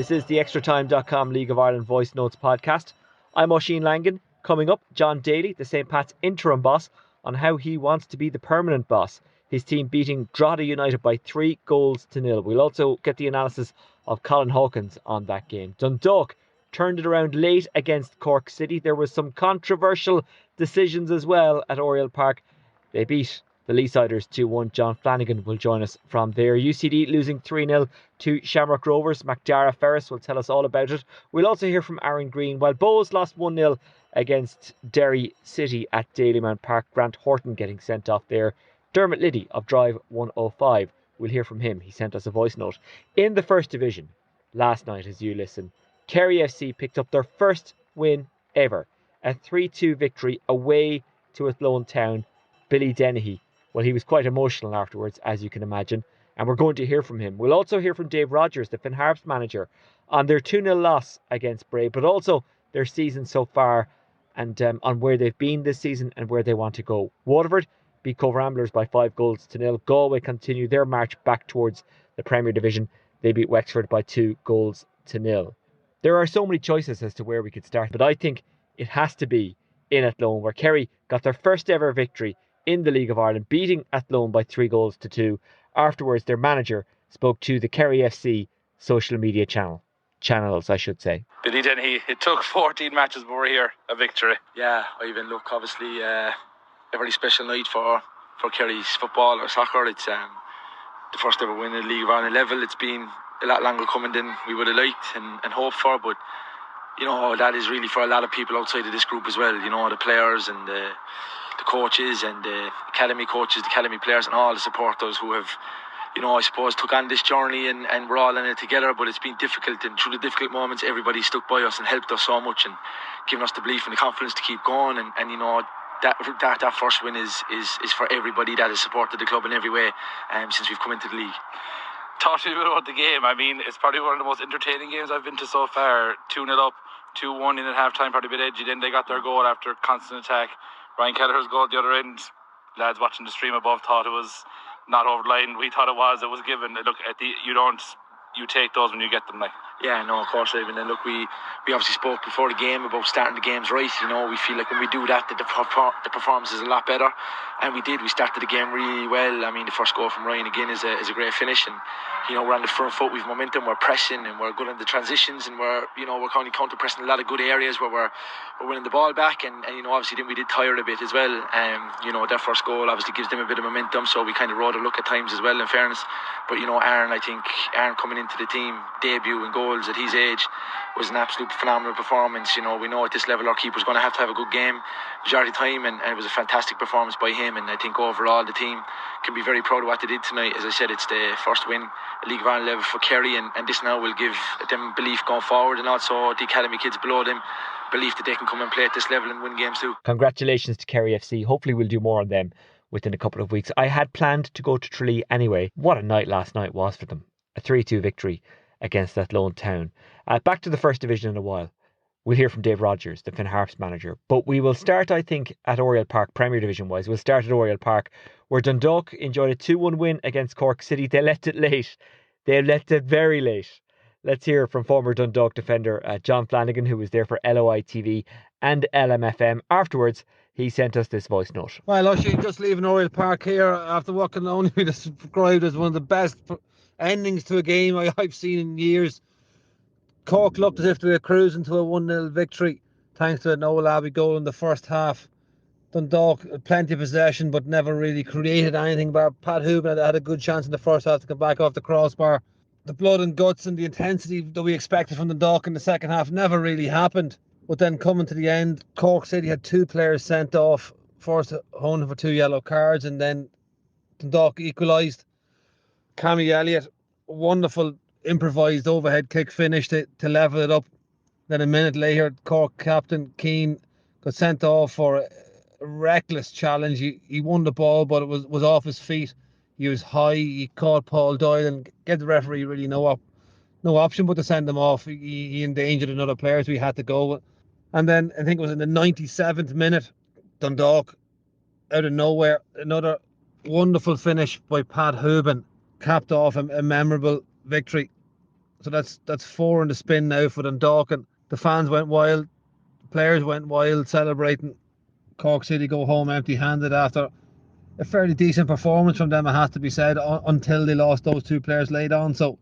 This is the extratime.com League of Ireland Voice Notes podcast. I'm Oisin Langan. Coming up, Jon Daly, the St. Pat's interim boss, on how he wants to be the permanent boss. His team beating Drogheda United by 3-0. We'll also get the analysis of Colin Hawkins on that game. Dundalk turned it around late against Cork City. There was some controversial decisions as well at Oriel Park. They beat the Leesiders 2-1. John Flanagan will join us from there. UCD losing 3-0 to Shamrock Rovers. MacDara Ferris will tell us all about it. We'll also hear from Aaron Greene. While Bohs lost 1-0 against Derry City at Dalymount Park. Grant Horton getting sent off there. Dermot Liddy of Drive 105. We'll hear from him. He sent us a voice note. In the First Division, last night as you listen, Kerry FC picked up their first win ever. A 3-2 victory away to Athlone Town. Billy Dennehy, well, he was quite emotional afterwards, as you can imagine. And we're going to hear from him. We'll also hear from Dave Rogers, the Finn Harps manager, on their 2-0 loss against Bray, but also their season so far and on where they've been this season and where they want to go. Waterford beat Cove Ramblers by 5-0. Galway continue their march back towards the Premier Division. They beat Wexford by 2-0. There are so many choices as to where we could start, but I think it has to be in Athlone, where Kerry got their first ever victory in the League of Ireland, beating Athlone by 3-2. Afterwards, their manager spoke to the Kerry FC social media channels, I should say. Billy Dennehy, it took 14 matches before here, a victory. Yeah, Ivan, look, obviously a very special night for Kerry's football or soccer. It's the first ever win in the League of Ireland level. It's been a lot longer coming than we would have liked and hoped for, but you know, that is really for a lot of people outside of this group as well. You know, the players and the coaches and the academy coaches, the academy players and all the supporters who have, you know, I suppose took on this journey and we're all in it together, but it's been difficult, and through the difficult moments everybody stuck by us and helped us so much and given us the belief and the confidence to keep going, and you know, that first win is for everybody that has supported the club in every way since we've come into the league. Talking about the game, I mean, it's probably one of the most entertaining games I've been to so far. 2-0 up, 2-1 in at half time, probably a bit edgy. Then they got their goal after constant attack. Ryan Kelleher's goal at the other end. Lads watching the stream above thought it was not over the line. We thought it was given. Look, you take those when you get them, like. Yeah, no, of course, Ivan. And look, we obviously spoke before the game about starting the games right. You know, we feel like when we do that, the performance is a lot better. And we did. We started the game really well. I mean, the first goal from Ryan again is a great finish. And, you know, we're on the front foot. We've momentum. We're pressing and we're good in the transitions. And we're kind of counter-pressing a lot of good areas where we're winning the ball back. And you know, obviously then we did tire a bit as well. You know, that first goal obviously gives them a bit of momentum. So we kind of rode a look at times as well, in fairness. But, you know, Aaron coming into the team, debut and goals at his age was an absolute phenomenal performance. You know, we know at this level our keeper's going to have a good game majority of the time, and it was a fantastic performance by him. And I think overall the team can be very proud of what they did tonight. As I said, it's the first win at League of Ireland level for Kerry, and this now will give them belief going forward, and also the academy kids below them belief that they can come and play at this level and win games too. Congratulations to Kerry FC. Hopefully we'll do more on them within a couple of weeks. I had planned to go to Tralee anyway. What a night last night was for them. A 3-2 victory against Athlone Town. Back to the First Division in a while. We'll hear from Dave Rogers, the Finn Harps manager. But we will start, I think, at Oriel Park, Premier Division wise. We'll start at Oriel Park, where Dundalk enjoyed a 2-1 win against Cork City. They left it late. They left it very late. Let's hear from former Dundalk defender John Flanagan, who was there for LOI TV and LMFM. Afterwards, he sent us this voice note. Well, Oisin, just leaving Oriel Park here after what can only be described as one of the best endings to a game I've seen in years. Cork looked as if they were cruising to a 1-0 victory thanks to a Noel Abbey goal in the first half. Dundalk had plenty of possession but never really created anything. But Pat Hooban had a good chance in the first half to come back off the crossbar. The blood and guts and the intensity that we expected from Dundalk in the second half never really happened. But then coming to the end, Cork City had 2 players sent off. Forrester Honan for 2 yellow cards, and then Dundalk equalised. Cammy Elliott, wonderful improvised overhead kick finish to level it up. Then a minute later, Cork captain Keane got sent off for a reckless challenge. He won the ball, but it was off his feet. He was high. He caught Paul Doyle and gave the referee really no option but to send him off. He endangered another player, so he had to go. And then I think it was in the 97th minute, Dundalk, out of nowhere, another wonderful finish by Pat Hooban capped off a memorable victory. So that's 4 in the spin now for Dundalk. And the fans went wild, the players went wild celebrating. Cork City go home empty-handed after a fairly decent performance from them, it has to be said, until they lost those 2 players late on. So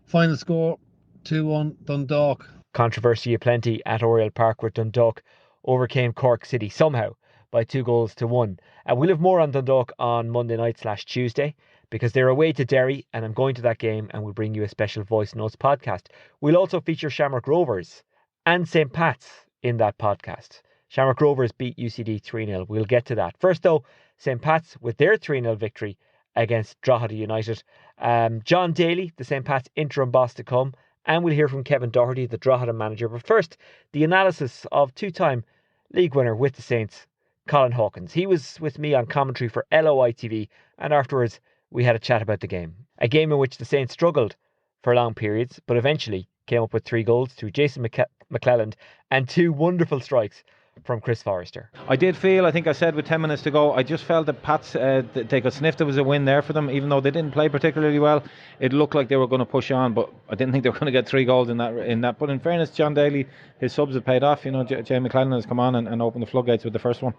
final score 2-1 Dundalk. Controversy aplenty at Oriel Park, with Dundalk overcame Cork City somehow by 2-1. And we'll have more on Dundalk on Monday night/Tuesday, because they're away to Derry, and I'm going to that game and we'll bring you a special voice notes podcast. We'll also feature Shamrock Rovers and St. Pat's in that podcast. Shamrock Rovers beat UCD 3-0. We'll get to that. First though, St. Pat's with their 3-0 victory against Drogheda United. Jon Daly, the St. Pat's interim boss, to come, and we'll hear from Kevin Doherty, the Drogheda manager. But first, the analysis of 2-time league winner with the Saints, Colin Hawkins. He was with me on commentary for LOI TV, and afterwards we had a chat about the game. A game in which the Saints struggled for long periods, but eventually came up with 3 goals through Jason McClelland and 2 wonderful strikes from Chris Forrester. I did feel, I think I said with 10 minutes to go, I just felt that Pats, they could sniff there was a win there for them, even though they didn't play particularly well. It looked like they were going to push on, but I didn't think they were going to get 3 goals in that. But in fairness, Jon Daly, his subs have paid off. Jay McClellan has come on and opened the floodgates with the first one.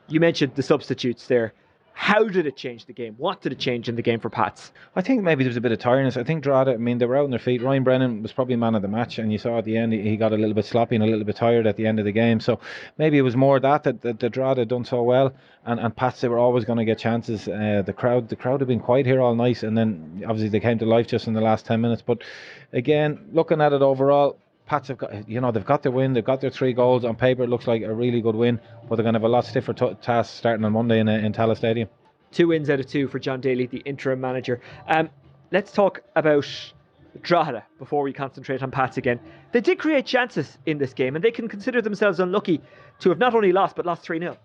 You mentioned the substitutes there. How did it change the game? What did it change in the game for Pats? I think maybe there was a bit of tiredness. I think Drogheda, they were out on their feet. Ryan Brennan was probably man of the match, and you saw at the end he got a little bit sloppy and a little bit tired at the end of the game. So maybe it was more that Drogheda had done so well, and Pats, they were always going to get chances. The crowd had been quiet here all night, and then obviously they came to life just in the last 10 minutes. But again, looking at it overall, Pats have got, they've got their win, they've got their 3 goals. On paper, it looks like a really good win, but they're going to have a lot stiffer task starting on Monday in Tallaght Stadium. 2 wins out of 2 for Jon Daly, the interim manager. Let's talk about Drogheda before we concentrate on Pats again. They did create chances in this game, and they can consider themselves unlucky to have not only lost, but lost 3-0.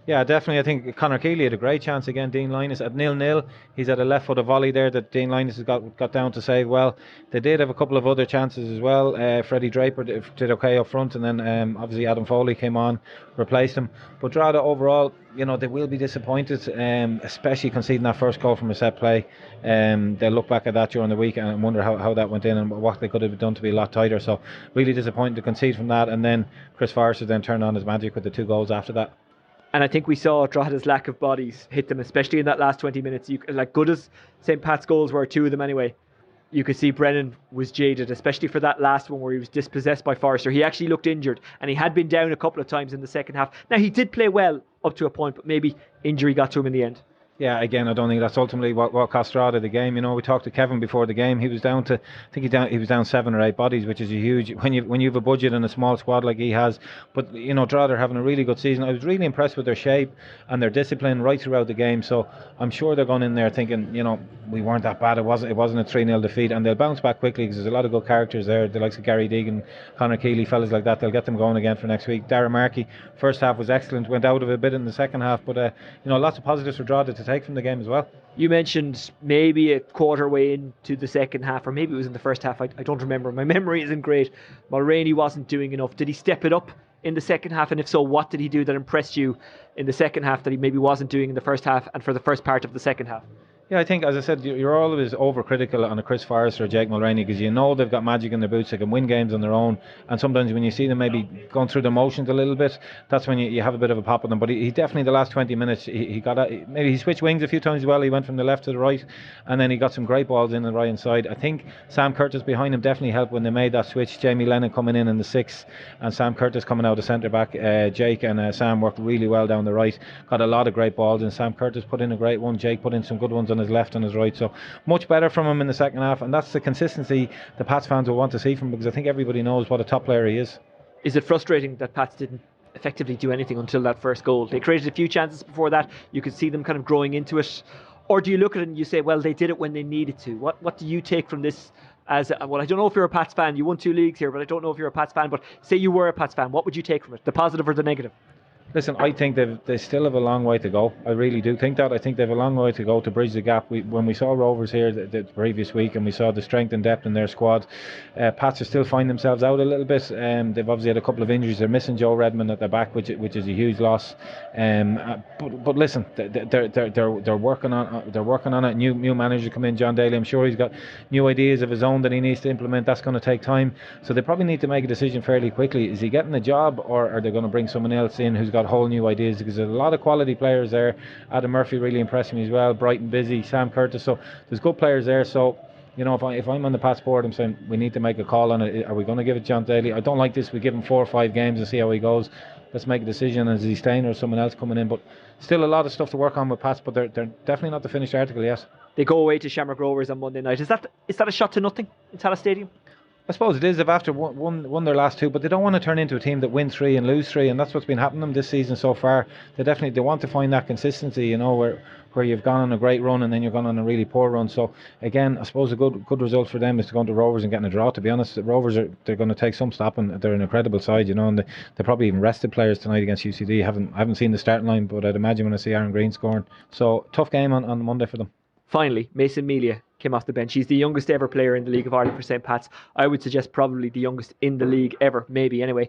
Yeah, definitely. I think Conor Keeley had a great chance again. Dean Linus at 0-0. He's had a left foot volley there that Dean Linus has got down to save well. They did have a couple of other chances as well. Freddie Draper did okay up front, and then obviously Adam Foley came on, replaced him. But Drogheda overall, they will be disappointed, especially conceding that first goal from a set play. They'll look back at that during the week and wonder how that went in and what they could have done to be a lot tighter. So really disappointed to concede from that. And then Chris Forrester then turned on his magic with the 2 goals after that. And I think we saw Drogheda's lack of bodies hit them, especially in that last 20 minutes. Good as St. Pat's goals were, 2 of them anyway, you could see Brennan was jaded, especially for that last one where he was dispossessed by Forrester. He actually looked injured, and he had been down a couple of times in the second half. Now, he did play well up to a point, but maybe injury got to him in the end. Yeah, again, I don't think that's ultimately what cost Drogheda the game. We talked to Kevin before the game. He was down to, I think he was down 7 or 8 bodies, which is a huge when you have a budget and a small squad like he has. But Drogheda are having a really good season. I was really impressed with their shape and their discipline right throughout the game. So I'm sure they're going in there thinking, we weren't that bad. It wasn't a 3-0 defeat, and they'll bounce back quickly because there's a lot of good characters there. The likes of Gary Deegan, Conor Keeley, fellas like that. They'll get them going again for next week. Darragh Markey, first half was excellent. Went out of a bit in the second half, but lots of positives for Drogheda to take from the game as well. You mentioned maybe a quarter way into the second half, or maybe it was in the first half. I don't remember. My memory isn't great. Mulroney wasn't doing enough. Did he step it up in the second half? And if so, what did he do that impressed you in the second half that he maybe wasn't doing in the first half and for the first part of the second half? Yeah, I think, as I said, you're always overcritical on a Chris Forrester or Jake Mulroney because they've got magic in their boots. They can win games on their own, and sometimes when you see them maybe going through the motions a little bit, that's when you have a bit of a pop at them. But he definitely, the last 20 minutes, he switched wings a few times as well. He went from the left to the right, and then he got some great balls in the right hand side. I think Sam Curtis behind him definitely helped when they made that switch. Jamie Lennon coming in the 6th, and Sam Curtis coming out of centre back. Jake and Sam worked really well down the right, got a lot of great balls, and Sam Curtis put in a great one. Jake put in some good ones on his left and his right. So much better from him in the second half, and that's the consistency the Pats fans will want to see from him, because I think everybody knows what a top player he is. Is it frustrating that Pats didn't effectively do anything until that first goal? They created a few chances before that. You could see them kind of growing into it. Or do you look at it and you say, well, they did it when they needed to? What do you take from this as I don't know if you're a Pats fan. You won 2 leagues here, but I don't know if you're a Pats fan. But say you were a Pats fan, what would you take from it? The positive or the negative? Listen, I think they still have a long way to go. I really do think that. I think they have a long way to go to bridge the gap. When we saw Rovers here the previous week, and we saw the strength and depth in their squad, Pats are still finding themselves out a little bit. They've obviously had a couple of injuries. They're missing Joe Redmond at the back, which is a huge loss. But listen, they're working on it. New manager come in, Jon Daly. I'm sure he's got new ideas of his own that he needs to implement. That's going to take time. So they probably need to make a decision fairly quickly. Is he getting the job, or are they going to bring someone else in who's got whole new ideas? Because there's a lot of quality players there. Adam Murphy really impressed me as well. Brighton busy. Sam Curtis. So there's good players there. So if I'm on the Pats board, I'm saying we need to make a call on it. Are we going to give it Jon Daly? I don't like this. We give him 4 or 5 games and see how he goes. Let's make a decision. Is he staying or someone else coming in? But still a lot of stuff to work on with Pats. But they're definitely not the finished article yet. They go away to Shamrock Rovers on Monday night. Is that a shot to nothing in Tallaght Stadium? I suppose it is. They've after won their last 2, but they don't want to turn into a team that win 3 and lose 3, and that's what's been happening to them this season so far. They want to find that consistency, where you've gone on a great run and then you've gone on a really poor run. So again, I suppose a good result for them is to go to Rovers and getting a draw. To be honest, the Rovers they're going to take some stopping. They're an incredible side, and they probably even rested players tonight against UCD. I haven't seen the starting line, but I'd imagine when I see Aaron Greene scoring. So tough game on Monday for them. Finally, Mason Melia came off the bench. He's the youngest ever player in the League of Ireland for St. Pat's. I would suggest probably the youngest in the league ever, maybe anyway.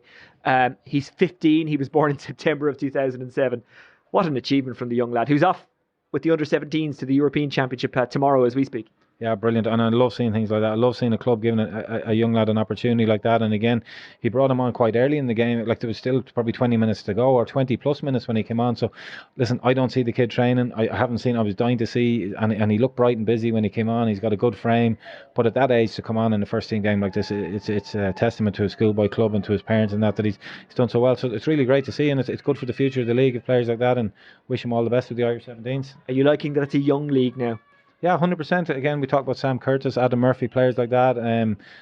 He's 15. He was born in September of 2007. What an achievement from the young lad, who's off with the under-17s to the European Championship tomorrow as we speak. Yeah, brilliant. And I love seeing things like that. I love seeing a club giving a young lad an opportunity like that. And again, he brought him on quite early in the game. Like, there was still probably 20 minutes to go, or 20 plus minutes when he came on. So listen, I don't see the kid training. I haven't seen. I was dying to see, and he looked bright and busy when he came on. He's got a good frame, but at that age to come on in the first team game like this, it's a testament to his schoolboy club and to his parents and that he's done so well. So it's really great to see, and it's good for the future of the league of players like that, and wish him all the best with the Irish 17s. Are you liking that it's a young league now? Yeah, 100%. Again, we talk about Sam Curtis, Adam Murphy, players like that.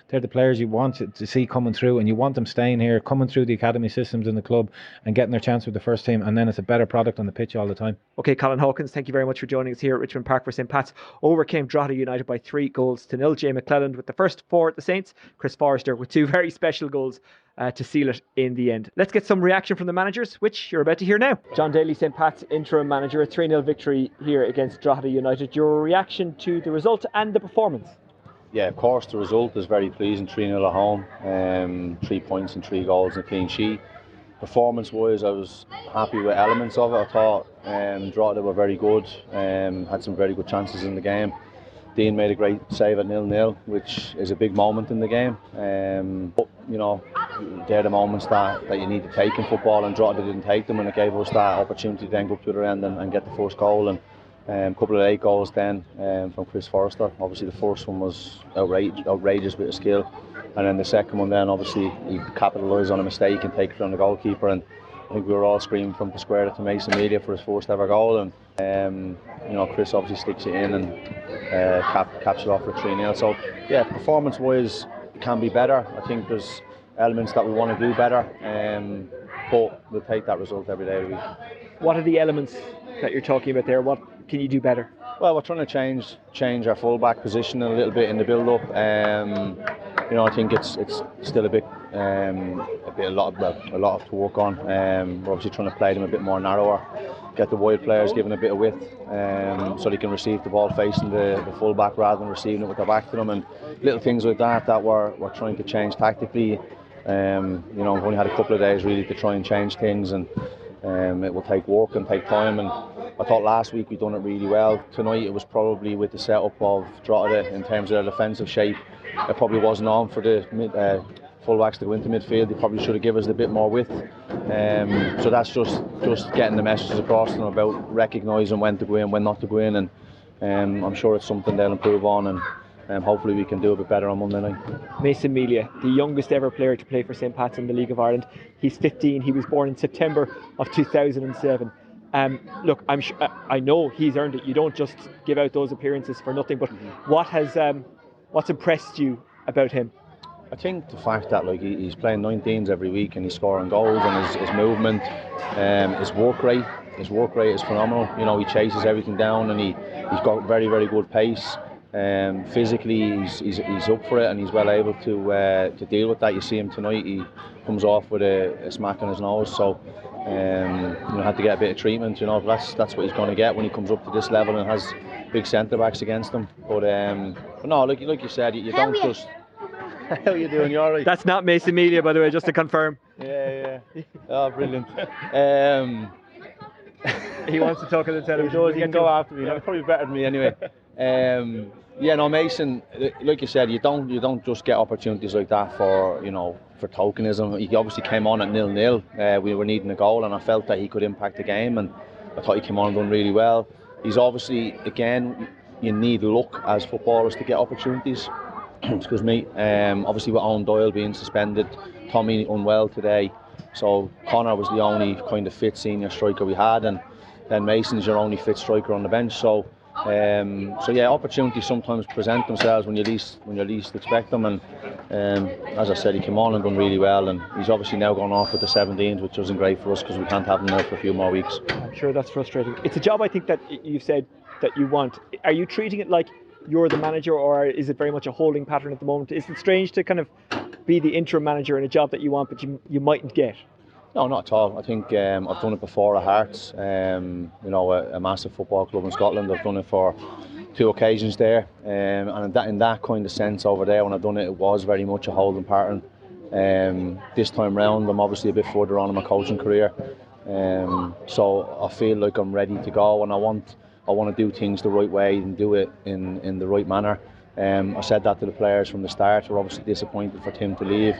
They're the players you want to see coming through, and you want them staying here, coming through the academy systems in the club and getting their chance with the first team, and then it's a better product on the pitch all the time. Okay, Colin Hawkins, thank you very much for joining us here at Richmond Park for St. Pat's. Overcame Drogheda United by 3-0. Jay McClelland with the first 4 at the Saints, Chris Forrester with 2 very special goals to seal it in the end. Let's get some reaction from the managers, which you're about to hear now. Jon Daly, St. Pat's interim manager, a 3-0 victory here against Drogheda United. Your reaction to the result and the performance? Yeah, of course, the result is very pleasing. 3-0 at home, 3 points and 3 goals and a clean sheet. Performance-wise, I was happy with elements of it. I thought Drogheda were very good, had some very good chances in the game. Dean made a great save at 0-0, which is a big moment in the game. But, they're the moments that you need to take in football, and Drogheda didn't take them, and it gave us that opportunity to then go up to the end and get the first goal. And a couple of late goals then from Chris Forrester. Obviously the first one was outrageous bit of skill, and then the second one then obviously he capitalised on a mistake and take it from the goalkeeper, and I think we were all screaming from the square to Mason Melia for his first ever goal, and Chris obviously sticks it in and caps it off for 3-0. So yeah, performance wise it can be better. I think there's elements that we want to do better, but we'll take that result every day of the week. What are the elements that you're talking about there? What can you do better? Well, we're trying to change our full-back position a little bit in the build-up. I think it's still a lot to work on. We're obviously trying to play them a bit more narrower, get the wide players given a bit of width, so they can receive the ball facing the full-back rather than receiving it with their back to them, and little things like that we're trying to change tactically. We've only had a couple of days really to try and change things, and it will take work and take time. And I thought last week we done it really well. Tonight it was probably with the setup of Drogheda in terms of their defensive shape. It probably wasn't on for the full-backs to go into midfield. They probably should have given us a bit more width. So that's just getting the messages across to them about recognising when to go in, when not to go in, and I'm sure it's something they'll improve on, and hopefully we can do a bit better on Monday night. Mason Melia, the youngest ever player to play for St. Pat's in the League of Ireland. He's 15. He was born in September of 2007. Look, I know he's earned it. You don't just give out those appearances for nothing. But what's impressed you about him? I think the fact that he's playing 19s every week and he's scoring goals, and his movement, his work rate. His work rate is phenomenal. He chases everything down, and he's got very, very good pace. Physically, he's up for it, and he's well able to deal with that. You see him tonight; he comes off with a smack on his nose, so had to get a bit of treatment. That's what he's going to get when he comes up to this level and has big centre backs against him. But no, like you said, you don't just. How are you doing? You all right? That's not Mason Melia, by the way, just to confirm. Yeah. Oh, brilliant. He wants to talk on the television. He can go after me. He's probably better than me anyway. Mason, like you said, you don't just get opportunities like that for tokenism. He obviously came on at 0-0. We were needing a goal, and I felt that he could impact the game, and I thought he came on and done really well. He's obviously, again, you need luck as footballers to get opportunities. Excuse me. Obviously with Owen Doyle being suspended, Tommy unwell today, so Connor was the only kind of fit senior striker we had, and then Mason's your only fit striker on the bench. So opportunities sometimes present themselves when you least expect them, and as I said, he came on and done really well, and he's obviously now gone off with the 17s, which isn't great for us because we can't have him now for a few more weeks. I'm sure that's frustrating. It's a job I think that you've said that you want. Are you treating it like you're the manager, or is it very much a holding pattern at the moment? Is it strange to kind of be the interim manager in a job that you want but you mightn't get? No, not at all. I think I've done it before at Hearts, a massive football club in Scotland. I've done it for 2 occasions there, and in that kind of sense over there, when I've done it, it was very much a holding pattern. This time round, I'm obviously a bit further on in my coaching career, so I feel like I'm ready to go, and I want to do things the right way and do it in the right manner. I said that to the players from the start. We're obviously disappointed for Tim to leave.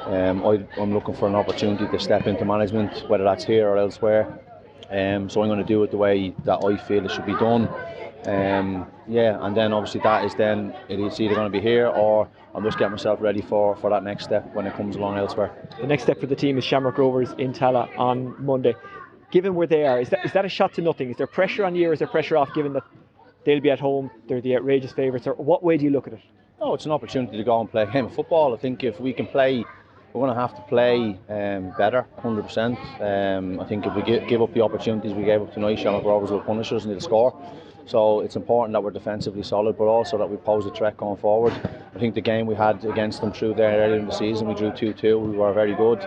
I'm looking for an opportunity to step into management, whether that's here or elsewhere. So I'm going to do it the way that I feel it should be done. And then obviously it's either going to be here, or I'm just getting myself ready for that next step when it comes along elsewhere. The next step for the team is Shamrock Rovers in Tala on Monday. Given where they are, is that a shot to nothing? Is there pressure on you, or is there pressure off, given that they'll be at home, they're the outrageous favourites, or what way do you look at it? No, it's an opportunity to go and play a game of football. I think if we can play, we're going to have to play better, 100%. I think if we give up the opportunities we gave up tonight, Shamrock Rovers will punish us and they'll score. So it's important that we're defensively solid, but also that we pose a threat going forward. I think the game we had against them through there earlier in the season, we drew 2-2, we were very good.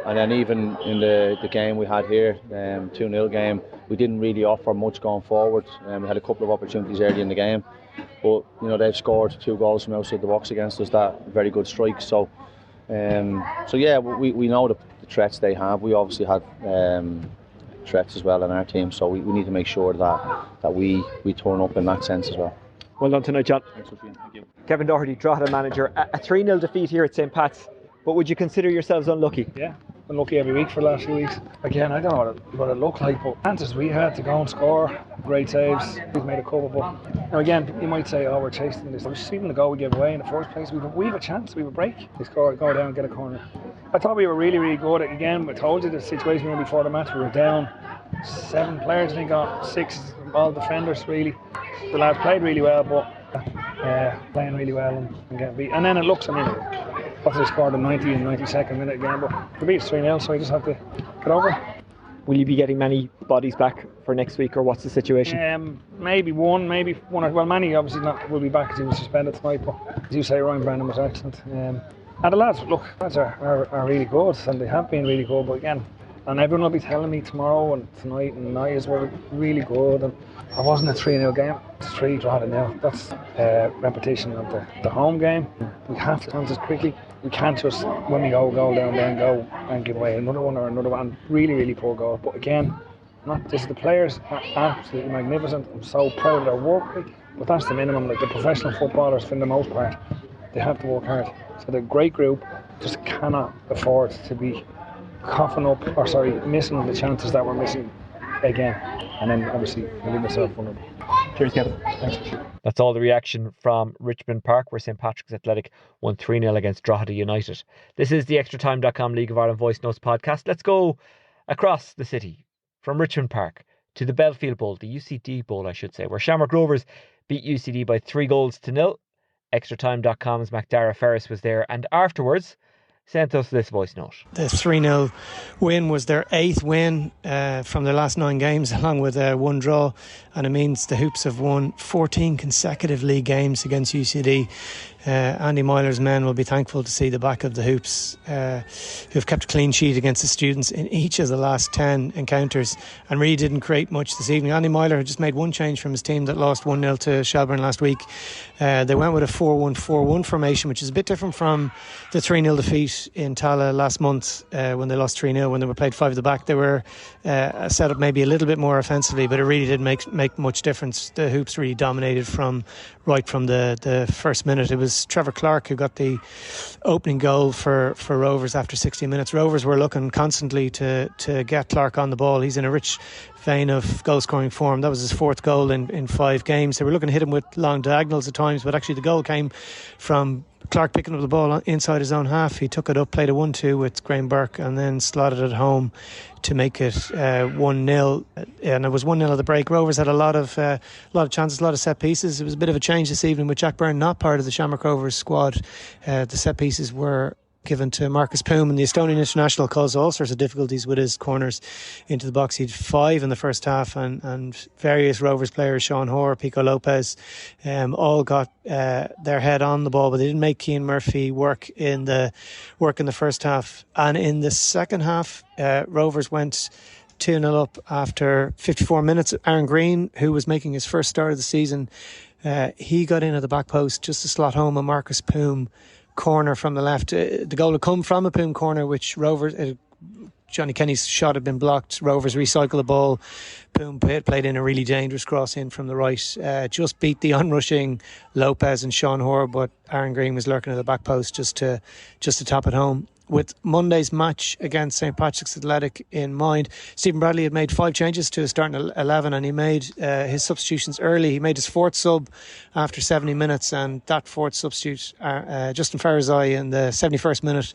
And then even in the game we had here, 2-0 game, we didn't really offer much going forward. We had a couple of opportunities early in the game, but they've scored 2 goals from outside the box against us, that very good strike. So we know the threats they have. We obviously had threats as well in our team, so we need to make sure that we turn up in that sense as well. Well done tonight, John. Thanks, Sophie. Thank you. Kevin Doherty, Drogheda manager. A 3-0 defeat here at St Pat's, but would you consider yourselves unlucky? Yeah, been lucky every week for the last few weeks. Again, I don't know what it looked like, but chances we had to go and score, great saves, we've made a couple, but again, you might say, we're chasing this. Just even the goal we gave away in the first place, we have a chance, we have a break. We score, go down, get a corner. I thought we were really, really good. Again, I told you the situation we were before the match, we were down 7 players, I think, got 6 all defenders really. The lads played really well, but playing really well and getting beat. And then it looks, what they scored in 90 and 92nd minute again, but we beat 3-0, so we just have to get over it. Will you be getting many bodies back for next week, or what's the situation? Maybe one, well, Manny obviously will be back because he was suspended tonight, but as you say, Ryan Brandon was excellent. And the lads are really good, and they have been really good, but again, and everyone will be telling me tomorrow and tonight and night as well, really good. And it wasn't a 3-0 game, it's 3 Drogheda now. That's repetition of the home game. We have to answer quickly. We can't just, when we go down, then go and give away another one or another one. Really, really poor goal. But again, the players are absolutely magnificent. I'm so proud of their work rate, but that's the minimum. Like the professional footballers, for the most part, they have to work hard. So the great group just cannot afford to be missing the chances that we're missing again. And then obviously I leave myself vulnerable. Cheers, Kevin. Thanks. That's all the reaction from Richmond Park, where St Patrick's Athletic won 3-0 against Drogheda United. This is the ExtraTime.com League of Ireland Voice Notes podcast. Let's go across the city from Richmond Park to the Belfield Bowl, the UCD Bowl I should say, where Shamrock Rovers beat UCD by 3-0. ExtraTime.com's MacDara Ferris was there, and afterwards sent us this voice note. The 3-0 win was their 8th win from their last 9 games, along with 1 draw, and it means the Hoops have won 14 consecutive league games against UCD. Andy Myler's men will be thankful to see the back of the Hoops, who've kept a clean sheet against the students in each of the last 10 encounters and really didn't create much this evening. Andy Myler had just made one change from his team that lost 1-0 to Shelburne last week. They went with a 4-1-4-1 formation, which is a bit different from the 3-0 defeat in Tala last month when they lost 3-0, when they were played 5 at the back. They were set up maybe a little bit more offensively, but it really didn't make much difference. The Hoops really dominated right from the first minute. It was Trevor Clarke who got the opening goal for Rovers after 60 minutes. Rovers were looking constantly to get Clarke on the ball. He's in a rich vein of goal scoring form. That was his 4th goal in 5 games. They were looking to hit him with long diagonals at times, but actually the goal came from Clarke picking up the ball inside his own half. He took it up, played a 1-2 with Graham Burke, and then slotted it home to make it 1-0. And it was 1-0 at the break. Rovers had a lot of chances, a lot of set pieces. It was a bit of a change this evening with Jack Byrne not part of the Shamrock Rovers squad. The set pieces were given to Marcus Poom, and the Estonian international caused all sorts of difficulties with his corners into the box. He had 5 in the first half, and various Rovers players, Sean Hoare, Pico Lopez, all got their head on the ball, but they didn't make Cian Murphy work in the first half. And in the second half, Rovers went 2-0 up after 54 minutes. Aaron Greene, who was making his first start of the season, he got in at the back post just to slot home a Marcus Poom corner from the left. The goal had come from a Poom corner, which Rovers, Johnny Kenny's shot had been blocked. Rovers recycled the ball. Poom played in a really dangerous cross in from the right. Just beat the onrushing Lopez and Sean Hoare, but Aaron Greene was lurking at the back post just to top it home. With Monday's match against St Patrick's Athletic in mind, Stephen Bradley had made 5 changes to his starting 11, and he made his substitutions early. He made his 4th sub after 70 minutes, and that 4th substitute, Justin Farazai, in the 71st minute,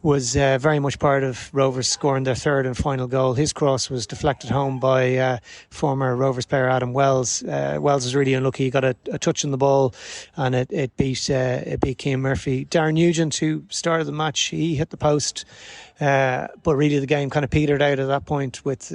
was very much part of Rovers scoring their 3rd and final goal. His cross was deflected home by former Rovers player Adam Wells. Wells was really unlucky. He got a touch on the ball, and it beat Cian Murphy. Darren Nugent, who started the match, he hit the post, but really the game kind of petered out at that point with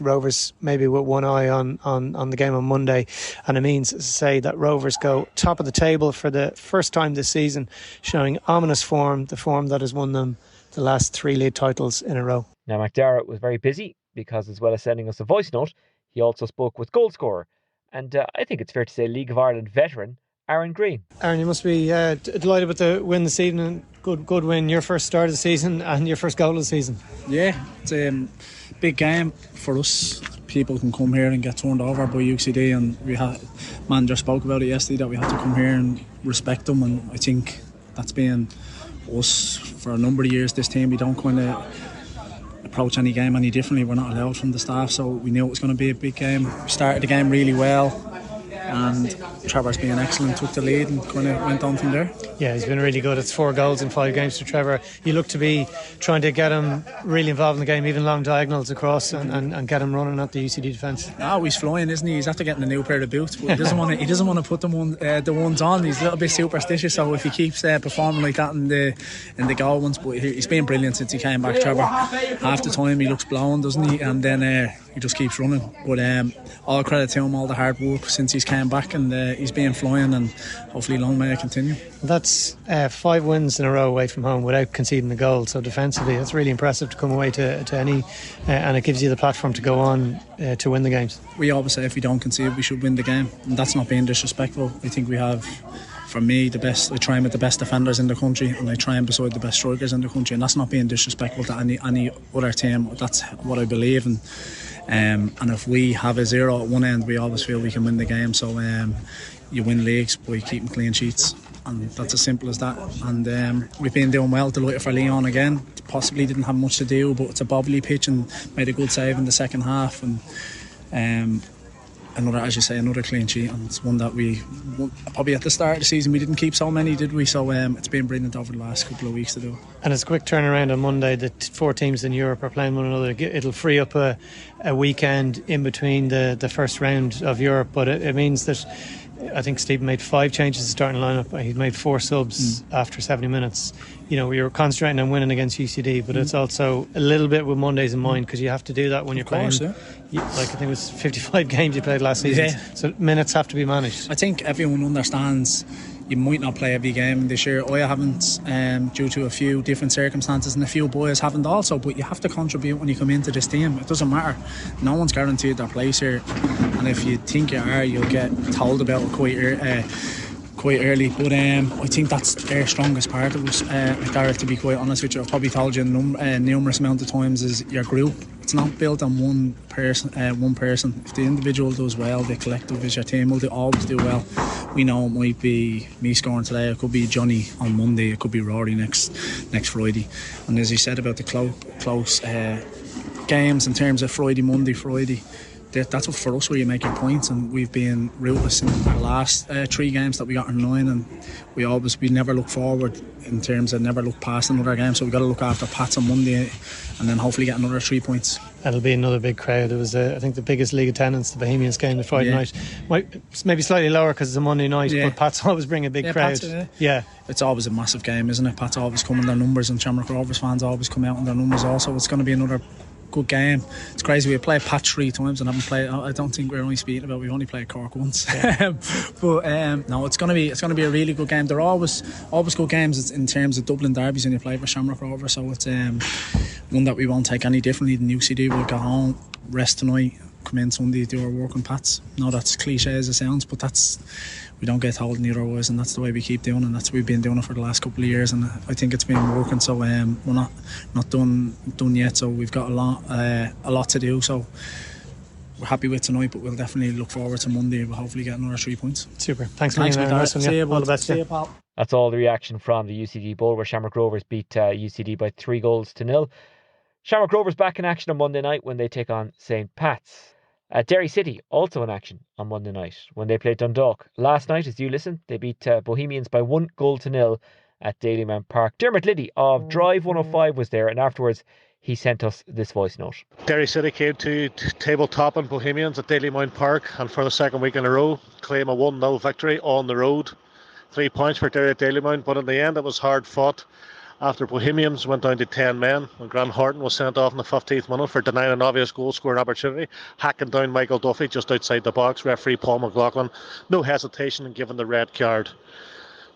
Rovers maybe with one eye on the game on Monday. And it means, as I say, that Rovers go top of the table for the first time this season, showing ominous form, the form that has won them the last 3 league titles in a row. Now, McDarrett was very busy because, as well as sending us a voice note, he also spoke with goal scorer and I think it's fair to say League of Ireland veteran Aaron Greene. Aaron, you must be delighted with the win this evening. Good win, your first start of the season and your first goal of the season. Yeah, it's a big game for us. People can come here and get turned over by UCD, and manager spoke about it yesterday that we had to come here and respect them, and I think that's been us for a number of years. This team, we don't kind of approach any game any differently. We're not allowed from the staff, so we knew it was going to be a big game. We started the game really well, and Trevor's been excellent, took the lead and kind of went on from there. Yeah, he's been really good. It's 4 goals in 5 games for Trevor. You look to be trying to get him really involved in the game, even long diagonals across, and get him running at the UCD defence. Oh, he's flying, isn't he? He's after getting a new pair of boots, but he doesn't want to put the ones on. He's a little bit superstitious, so if he keeps performing like that in the goal ones, but he's been brilliant since he came back, Trevor. Half the time he looks blown, doesn't he? And then he just keeps running. But all credit to him, all the hard work since he's came back, and he's been flying, and hopefully long may it continue. Well, that's 5 wins in a row away from home without conceding a goal, so defensively that's really impressive to come away to any, and it gives you the platform to go on to win the games. We always say if we don't concede we should win the game, and that's not being disrespectful. I think we have, for me, the best. I train with the best defenders in the country, and I train beside the best strikers in the country, and that's not being disrespectful to any other team. That's what I believe in. And if we have a 0 at one end, we always feel we can win the game. So you win leagues by keeping clean sheets, and that's as simple as that. And we've been doing well. Delighted for Leon again. Possibly didn't have much to do, but it's a bobbly pitch, and made a good save in the second half. And another, as you say, another clean sheet, and it's one that we probably at the start of the season we didn't keep so many, did we? So it's been brilliant over the last couple of weeks to do. And it's a quick turnaround on Monday. The 4 teams in Europe are playing one another. It'll free up a weekend in between the first round of Europe, but it means that I think Stephen made 5 changes to the starting lineup. He'd made 4 subs after 70 minutes. We were concentrating on winning against UCD, but it's also a little bit with Mondays in mind, because you have to do that when you're playing. I think it was 55 games you played last season, so minutes have to be managed. I think everyone understands you might not play every game this year. I haven't, due to a few different circumstances, and a few boys haven't also, but you have to contribute when you come into this team. It doesn't matter. No one's guaranteed their place here, and if you think you are, you'll get told about it quite early. But I think that's their strongest part of us, Gareth, to be quite honest with you. I've probably told you numerous amount of times, is your group. It's not built on one person. If the individual does well, the collective is your team will always do well. We know it might be me scoring today, it could be Johnny on Monday, it could be Rory next Friday. And as you said about the close games in terms of Friday, that's what for us where you make your points, and we've been ruthless in our last 3 games that we got in 9, and we never look forward in terms of never look past another game, so we've got to look after Pats on Monday and then hopefully get another 3 points. It'll be another big crowd. It was I think the biggest league attendance, the Bohemians game, the Friday night. Maybe slightly lower because it's a Monday night, but Pats always bring a big crowd. Pats, it's always a massive game, isn't it? Pats always come in their numbers, and Shamrock Rovers fans always come out in their numbers also. It's going to be another good game. It's crazy. We played Patch 3 times and haven't played. I don't think we're only speaking about. We've only played Cork once. No, it's gonna be a really good game. They're always good games in terms of Dublin derbies when you play for Shamrock Rovers. So it's one that we won't take any differently than UCD. We'll go home, rest tonight, come in Sunday, do our work on Pats. No, that's cliche as it sounds, but we don't get told any otherwise, and that's the way we keep doing, and that's we've been doing it for the last couple of years, and I think it's been working. So we're not done yet. So we've got a lot to do. So we're happy with tonight, but we'll definitely look forward to Monday. We'll hopefully get another 3 points. Super. Thanks, man. See you, all the best. See you, pal. That's all the reaction from the UCD Bowl, where Shamrock Rovers beat UCD by 3-0. Shamrock Rovers back in action on Monday night when they take on St. Pat's. Derry City also in action on Monday night when they played Dundalk. Last night, as you listen, they beat Bohemians by 1-0 at Dalymount Park. Dermot Liddy of Drive 105 was there, and afterwards he sent us this voice note. Derry City came to table-topping Bohemians at Dalymount Park, and for the second week in a row claim a 1-0 victory on the road. 3 points for Derry at Dalymount, but in the end it was hard fought. After Bohemians went down to 10 men, and Grant Horton was sent off in the 15th minute for denying an obvious goal scoring opportunity, hacking down Michael Duffy just outside the box. Referee Paul McLaughlin, no hesitation in giving the red card.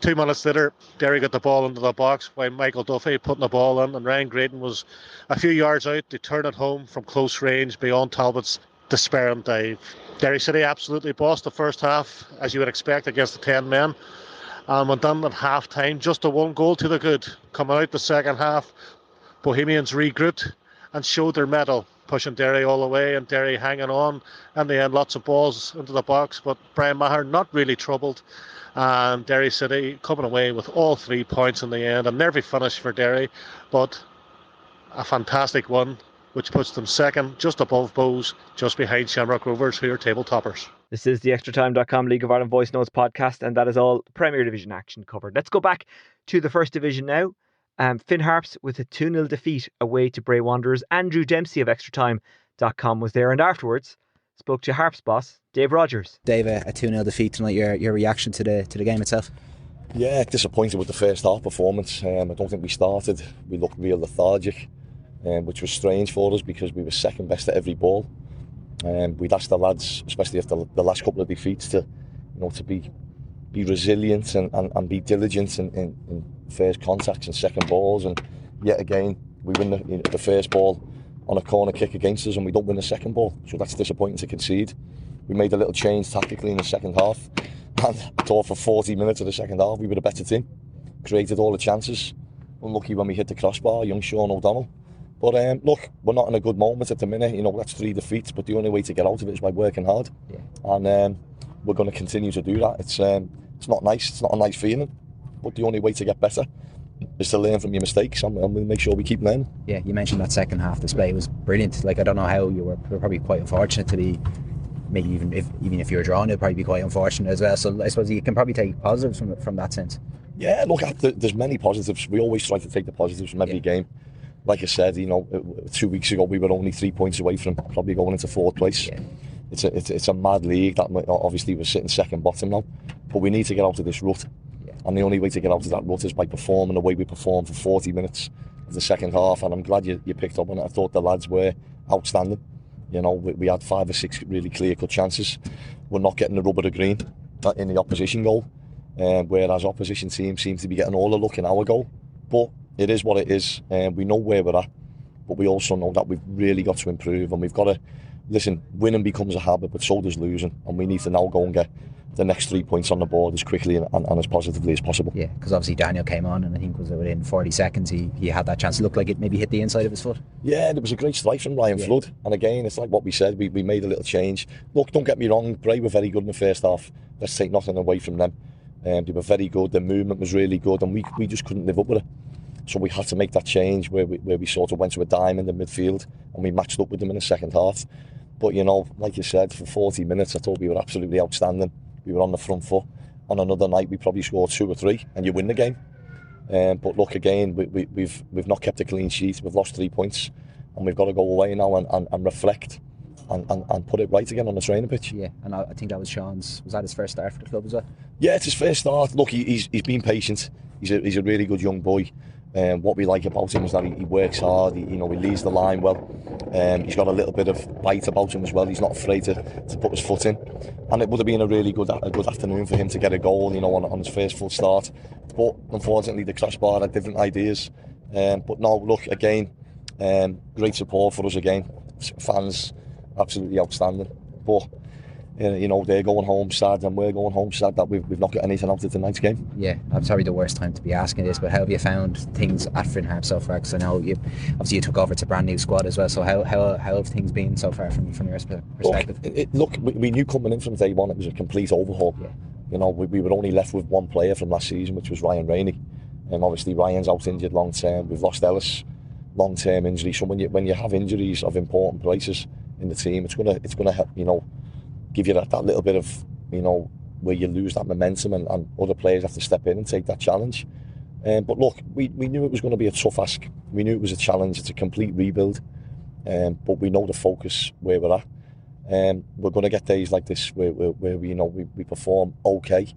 2 minutes later, Derry got the ball into the box by Michael Duffy putting the ball in, and Ryan Greene was a few yards out to turn it home from close range beyond Talbot's despairing dive. Derry City absolutely bossed the first half, as you would expect, against the 10 men. And went on at half time, just a 1 goal to the good. Coming out the second half, Bohemians regrouped and showed their mettle, pushing Derry all the way, and Derry hanging on. In the end, lots of balls into the box, but Brian Maher not really troubled. And Derry City coming away with all 3 points in the end. A nervy finish for Derry, but a fantastic one, which puts them second, just above Bows, just behind Shamrock Rovers, who are table toppers. This is the extratime.com League of Ireland Voice Notes podcast, and that is all Premier Division action covered. Let's go back to the First Division now. Finn Harps with a 2-0 defeat away to Bray Wanderers. Andrew Dempsey of extratime.com was there, and afterwards spoke to Harps boss Dave Rogers. Dave, a 2-0 defeat tonight, your reaction to the game itself? Yeah, disappointed with the first half performance. I don't think we started. We looked real lethargic, which was strange for us because we were second best at every ball. We'd asked the lads, especially after the last couple of defeats, to be resilient and be diligent in first contacts and second balls. And yet again, we win the first ball on a corner kick against us, and we don't win the second ball. So that's disappointing to concede. We made a little change tactically in the second half, and I thought for 40 minutes of the second half we were the better team. Created all the chances. Unlucky when we hit the crossbar, young Sean O'Donnell. But look, we're not in a good moment at the minute. That's 3 defeats, but the only way to get out of it is by working hard. Yeah. And we're going to continue to do that. It's not nice. It's not a nice feeling. But the only way to get better is to learn from your mistakes, and we'll make sure we keep learning. Yeah, you mentioned that second half display was brilliant. Like, I don't know how you were probably quite unfortunate to be. Maybe even if you were drawn, it'd probably be quite unfortunate as well. So I suppose you can probably take positives from that sense. Yeah, look, there's many positives. We always try to take the positives from every game. Like I said, 2 weeks ago we were only 3 points away from probably going into 4th place. it's a mad league that obviously we're sitting second bottom now, but we need to get out of this rut. And the only way to get out of that rut is by performing the way we performed for 40 minutes of the second half. And I'm glad you picked up on it. I thought the lads were outstanding. You know, we had 5 or 6 really clear-cut chances. We're not getting the rub of the green in the opposition goal, whereas opposition teams seem to be getting all the luck in our goal. But it is what it is. We know where we're at, but we also know that we've really got to improve, and we've got to, listen, winning becomes a habit, but so does losing, and we need to now go and get the next 3 points on the board as quickly and as positively as possible. Yeah, because obviously Daniel came on, and I think was within 40 seconds he had that chance. It looked like it maybe hit the inside of his foot. Yeah, there was a great strike from Ryan Flood, and again, it's like what we said, we made a little change. Look, don't get me wrong, Bray were very good in the first half. Let's take nothing away from them. They were very good, their movement was really good, and we just couldn't live up with it. So we had to make that change where we sort of went to a diamond in midfield, and we matched up with them in the second half. But, you know, like you said, for 40 minutes, I thought we were absolutely outstanding. We were on the front foot. On another night, we probably scored 2 or 3, and you win the game. But look, again, we've not kept a clean sheet. We've lost 3 points, and we've got to go away now and reflect and put it right again on the training pitch. Yeah, and I think that was Sean's. Was that his first start for the club as well? Yeah, it's his first start. Look, he's been patient. He's a really good young boy. What we like about him is that he works hard. He leads the line well. He's got a little bit of bite about him as well. He's not afraid to put his foot in. And it would have been a really good afternoon for him to get a goal, you know, on his first full start. But unfortunately, the crossbar had different ideas. But no, look, again, great support for us again. Fans, absolutely outstanding. But you know, they're going home sad, and we're going home sad that we've not got anything out of tonight's game. Yeah, I'm sorry, the worst time to be asking this, but how have you found things at Finn Harp so far? Because I know you took over to a brand new squad as well. So how have things been so far from your perspective? Look, we knew coming in from day one it was a complete overhaul. Yeah. You know, we were only left with one player from last season, which was Ryan Rainey. And obviously Ryan's out injured long term. We've lost Ellis, long term injury. So when you have injuries of important places in the team, it's gonna help, you know, give you that little bit of, you know, where you lose that momentum and other players have to step in and take that challenge. But look, we knew it was going to be a tough ask. We knew it was a challenge. It's a complete rebuild. But we know the focus where we're at. We're going to get days like this where we, you know, we perform okay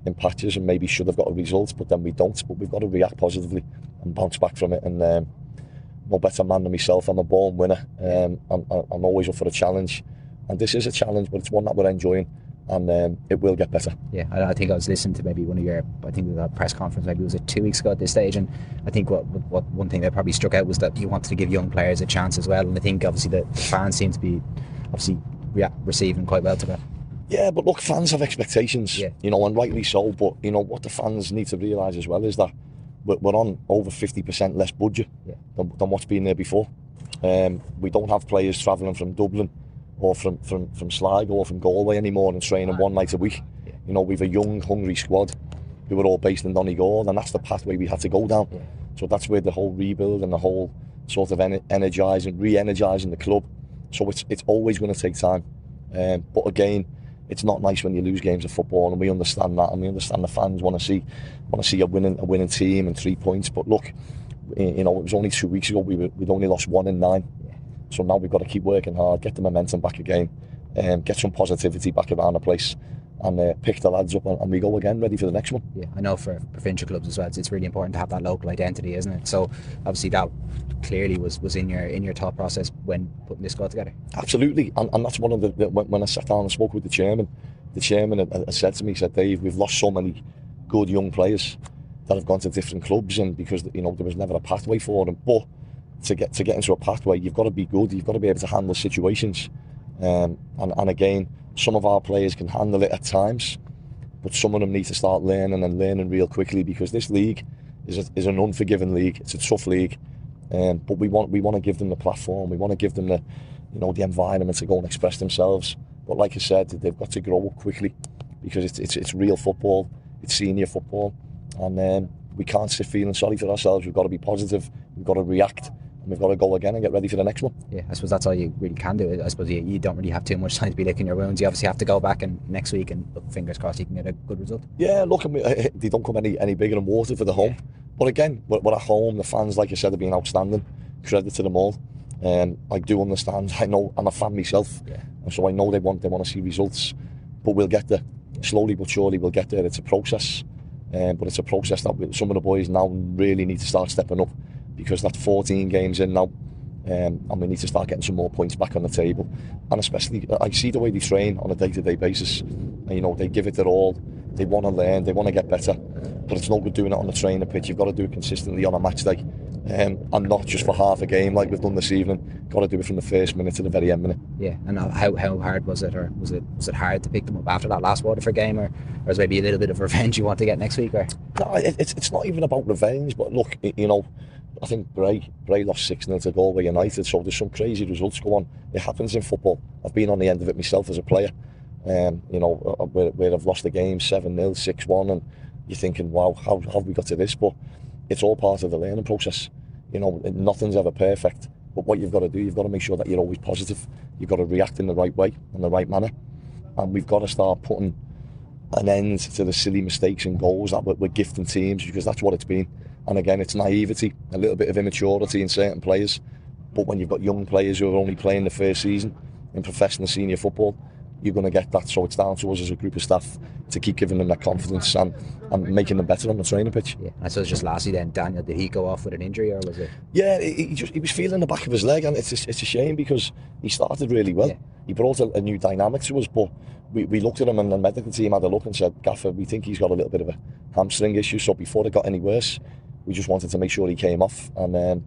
in patches and maybe should have got a result, but then we don't. But we've got to react positively and bounce back from it. And no better man than myself. I'm a born winner. I'm always up for a challenge. And this is a challenge, but it's one that we're enjoying, and it will get better. Yeah, I think I was listening to maybe one of your, I think the press conference, maybe was it 2 weeks ago at this stage, and I think what one thing that probably struck out was that you wanted to give young players a chance as well, and I think obviously the fans seem to be obviously receiving quite well to that. Yeah, but look, fans have expectations, you know, and rightly so, but you know what the fans need to realise as well is that we're on over 50% less budget than what's been there before. We don't have players travelling from Dublin or from Sligo or from Galway anymore and training one night a week. You know, we've a young, hungry squad who are all based in Donegal, and that's the pathway we had to go down. So that's where the whole rebuild and the whole sort of re-energising the club. So it's always going to take time. But again, it's not nice when you lose games of football, and we understand that, and we understand the fans want to see a winning team and 3 points. But look, you know, it was only 2 weeks ago we'd only lost 1 in 9. So now we've got to keep working hard, get the momentum back again, get some positivity back around the place, and pick the lads up, and we go again, ready for the next one. Yeah, I know for provincial clubs as well, it's really important to have that local identity, isn't it? So obviously that clearly was in your thought process when putting this squad together. Absolutely, and that's one of the when I sat down and spoke with the chairman had said to me, he said, Dave, we've lost so many good young players that have gone to different clubs, and because, you know, there was never a pathway for them, but to get into a pathway, you've got to be good, you've got to be able to handle situations, and again, some of our players can handle it at times, but some of them need to start learning real quickly, because this league is an unforgiving league. It's a tough league, but we want to give them the platform, we want to give them the, you know, the environment to go and express themselves. But like I said, they've got to grow up quickly, because it's real football, it's senior football, and we can't sit feeling sorry for ourselves. We've got to be positive, we've got to react, and we've got to go again and get ready for the next one. Yeah, I suppose that's all you really can do. I suppose you don't really have too much time to be licking your wounds. You obviously have to go back and next week, and look, fingers crossed you can get a good result. Yeah, look, they don't come any bigger than water for the home. But again, we're at home. The fans, like I said, have been outstanding. Credit to them all. I do understand. I know I'm a fan myself. And so I know they want to see results, but we'll get there. Slowly but surely we'll get there. It's a process, but it's a process that some of the boys now really need to start stepping up, because that's 14 games in now, and we need to start getting some more points back on the table. And especially, I see the way they train on a day-to-day basis. And, you know, they give it their all. They want to learn. They want to get better. But it's no good doing it on the training pitch. You've got to do it consistently on a match day, and not just for half a game like we've done this evening. Got to do it from the first minute to the very end minute. Yeah, and how hard was it, or was it hard to pick them up after that last Waterford game, or is maybe a little bit of revenge you want to get next week? Or no, it's not even about revenge. But look, you know, I think Bray lost 6-0 to Galway United, so there's some crazy results go on. It happens in football. I've been on the end of it myself as a player. You know, where I've lost the game 7-0, 6-1, and you're thinking, wow, how have we got to this? But it's all part of the learning process. You know, nothing's ever perfect. But what you've got to do, you've got to make sure that you're always positive. You've got to react in the right way, in the right manner. And we've got to start putting an end to the silly mistakes and goals that we're gifting teams, because that's what it's been. And again, it's naivety, a little bit of immaturity in certain players. But when you've got young players who are only playing the first season in professional senior football, you're going to get that. So it's down to us as a group of staff to keep giving them that confidence and making them better on the training pitch. Yeah, I suppose just lastly then, Daniel, did he go off with an injury, or was it? Yeah, he was feeling the back of his leg, and it's a shame, because he started really well. Yeah. He brought a new dynamic to us, but we looked at him, and the medical team had a look and said, Gaffer, we think he's got a little bit of a hamstring issue. So before it got any worse, we just wanted to make sure he came off, and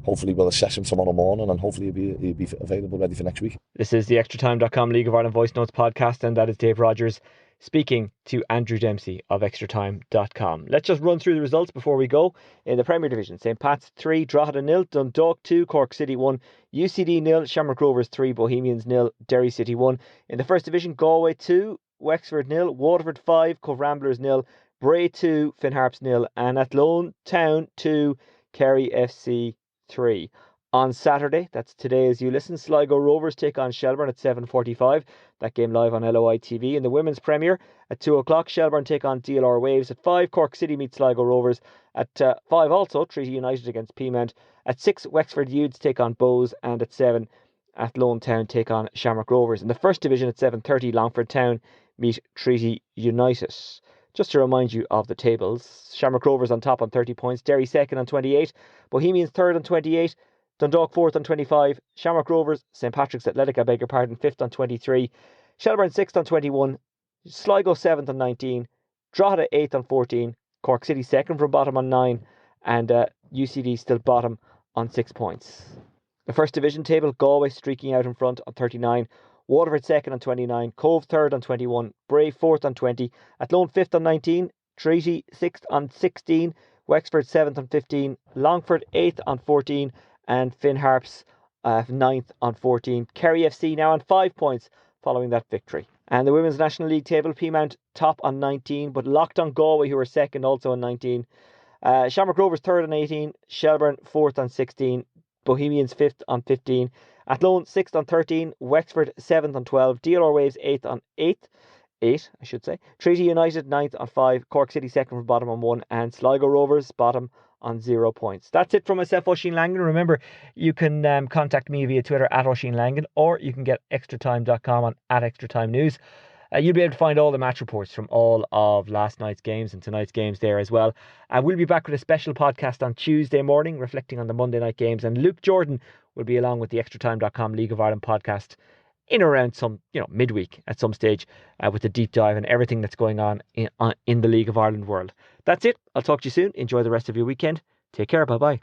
hopefully we'll assess him tomorrow morning, and hopefully he'll be available ready for next week. This is the extratime.com League of Ireland Voice Notes podcast, and that is Dave Rogers speaking to Andrew Dempsey of extratime.com. Let's just run through the results before we go. In the Premier Division, St. Pat's 3, Drogheda 0, Dundalk 2, Cork City 1, UCD 0, Shamrock Rovers 3, Bohemians 0, Derry City 1. In the First Division, Galway 2, Wexford 0, Waterford 5, Cove Ramblers 0, Bray 2, Finn Harps 0, and Athlone Town 2, Kerry FC 3. On Saturday, that's today as you listen, Sligo Rovers take on Shelbourne at 7:45. That game live on LOI TV. In the Women's Premier at 2 o'clock, Shelbourne take on DLR Waves. At 5, Cork City meet Sligo Rovers. At 5 also, Treaty United against Peamount. At 6, Wexford Youths take on Bows. And at 7, Athlone Town take on Shamrock Rovers. In the First Division at 7:30, Longford Town meet Treaty United. Just to remind you of the tables, Shamrock Rovers on top on 30 points, Derry second on 28, Bohemians third on 28, Dundalk 4th on 25, Shamrock Rovers, St. Patrick's Athletic, 5th on 23, Shelbourne 6th on 21, Sligo 7th on 19, Drogheda 8th on 14, Cork City 2nd from bottom on 9, and UCD still bottom on 6 points. The First Division table, Galway streaking out in front on 39, Waterford 2nd on 29, Cove 3rd on 21, Bray 4th on 20, Athlone 5th on 19, Treaty 6th on 16, Wexford 7th on 15, Longford 8th on 14, and Finn Harps 9th on 14. Kerry FC now on 5 points following that victory. And the Women's National League table, Peamount top on 19, but locked on Galway, who are second also on 19. Shamrock Rovers 3rd on 18, Shelbourne 4th on 16, Bohemians 5th on 15, Athlone 6th on 13, Wexford 7th on 12, DLR Waves 8th on 8, I should say. Treaty United 9th on 5, Cork City 2nd from bottom on 1, and Sligo Rovers bottom on 0 points. That's it from myself, Oisin Langan. Remember, you can contact me via Twitter at Oisin Langan, or you can get extratime.com on at extratime news. You'll be able to find all the match reports from all of last night's games and tonight's games there as well. We'll be back with a special podcast on Tuesday morning, reflecting on the Monday night games, and Luke Jordan will be along with the extratime.com League of Ireland podcast in around some, midweek at some stage, with a deep dive and everything that's going on in the League of Ireland world. That's it. I'll talk to you soon. Enjoy the rest of your weekend. Take care. Bye-bye.